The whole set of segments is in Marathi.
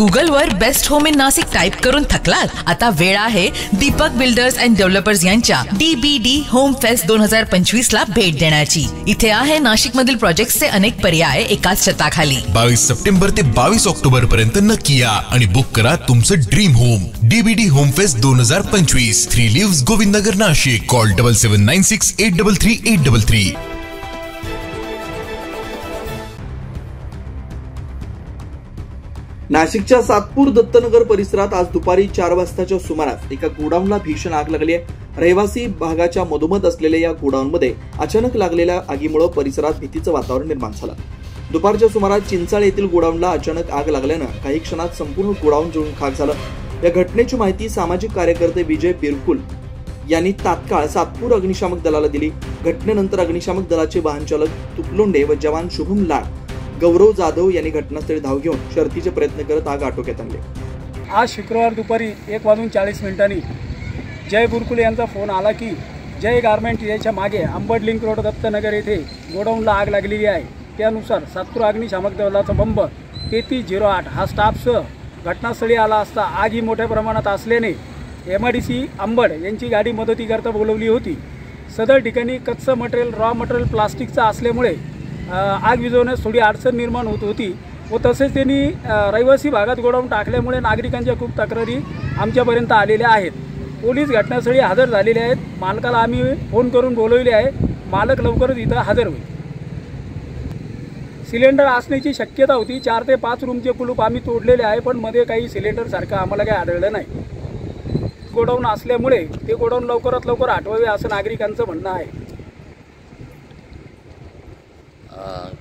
गुगलवर best home in Nashik type करून थकलात? आता वेळ आहे दीपक बिल्डर्स अँड डेव्हलपर्स यांच्या DBD होम फेस्ट 2025 ला भेट देण्याची। इथे आहे नाशिक मधील प्रोजेक्ट्सचे अनेक पर्याय एकाच छताखाली। 22 सप्टेंबर ते 22 ऑक्टोबर पर्यंत नक्की या आणि बुक करा तुमचं dream home. DBD home fest 2025, 3 lives Govindnagar Nashik. Call 7796 833 833। नाशिकच्या सातपूर दत्तनगर परिसरात आज दुपारी 4 वाजताच्या सुमारास एका गोडाऊनला भीषण आग लागली आहे। रहिवासी भागाच्या मधोमध असलेल्या या गोडाऊनमध्ये अचानक लागलेल्या आगीमुळे परिसरात भीतीचं वातावरण निर्माण झालं। दुपारच्या सुमारास चिंचाळे येथील गोडाऊनला अचानक आग लागल्यानं काही क्षणात संपूर्ण गोडाऊन जळून खाक झालं। या घटनेची माहिती सामाजिक कार्यकर्ते विजय बिरकुल यांनी तात्काळ सातपूर अग्निशामक दलाला दिली। घटनेनंतर अग्निशामक दलाचे वाहन चालक तुपलोंडे व जवान शुभम लाड, गौरव जाधव यांनी घटनास्थळी धाव घेऊन शर्थीचे प्रयत्न करत आग आटोक्यात आणली। आज शुक्रवार दुपारी 1:40 जय बुरकुल यांचा फोन आला की जय गारमेंट याच्या मागे अंबड लिंक रोड दत्तनगर येथे गोडाऊनला आग लागलेली आहे। त्यानुसार सातपूर अग्निशामक दलाचा बंब 3308 हा स्टाफसह घटनास्थळी आला असता आग ही मोठ्या प्रमाणात असल्याने MIDC अंबड यांची गाडी मदतीकरता बोलवली होती। सदर ठिकाणी कच्चं मटेरियल रॉ मटेरियल प्लास्टिकचं असल्यामुळे आग विझवण्यास थोडी अडचण निर्माण होत होती व तसेच त्यांनी रहिवासी भागात गोडाऊन टाकल्यामुळे नागरिकांच्या खूप तक्रारी आमच्यापर्यंत आलेल्या आहेत। पोलीस घटनास्थळी हजर झालेले आहेत। मालकाला आम्ही फोन करून बोलवले आहे। मालक लवकरच इथं हजर होईल। सिलेंडर असण्याची शक्यता होती। 4 ते 5 रूमचे कुलूप आम्ही तोडलेले आहे, पण मध्ये काही सिलेंडर सारखं आम्हाला काही आढळलं नाही। गोडाऊन असल्यामुळे ते गोडाऊन लवकरात लवकर हटवावे असं नागरिकांचं म्हणणं आहे।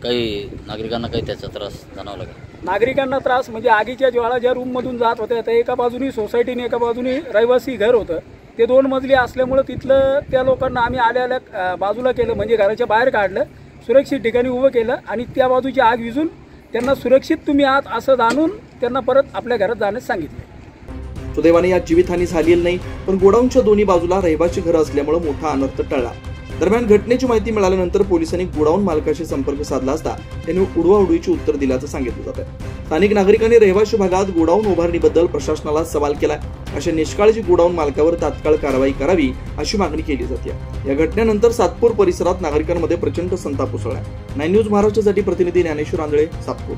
काही नागरिकांना काही त्याचा त्रास जाणवला का? नागरिकांना त्रास म्हणजे आगीच्या ज्वाळा ज्या रूममधून जात होत्या त्या एका बाजूनी सोसायटीने एका बाजूनी रहिवासी घर होतं। ते 2 मजली असल्यामुळे तिथलं त्या लोकांना आम्ही आल्या बाजूला केलं, म्हणजे घराच्या बाहेर काढलं, सुरक्षित ठिकाणी उभं केलं आणि त्या बाजूची आग विझून त्यांना सुरक्षित तुम्ही आत असं जाणून त्यांना परत आपल्या घरात जाण्यास सांगितलं। सुदैवाने यात जीवितहानी झालेली नाही, पण गोडाऊनच्या दोन्ही बाजूला रहिवासी घर असल्यामुळे मोठा अनर्थ टळला। दरम्यान घटनेची माहिती मिळाल्यानंतर पोलिसांनी गोडाऊन मालकाशी संपर्क साधला असता त्यांनी उडवाउडवीची उत्तर दिल्याचं सांगितलं जातं। स्थानिक नागरिकांनी रहिवासी भागात गोडाऊन उभारणीबद्दल प्रशासनाला सवाल केला। अशा निष्काळजी गोडाऊन मालकावर तात्काळ कारवाई करावी अशी मागणी केली जाते। या घटनेनंतर सातपूर परिसरात नागरिकांमध्ये प्रचंड संताप उसळला। 9 न्यूज महाराष्ट्रासाठी प्रतिनिधी ज्ञानेश्वर आंधळे, सातपूर।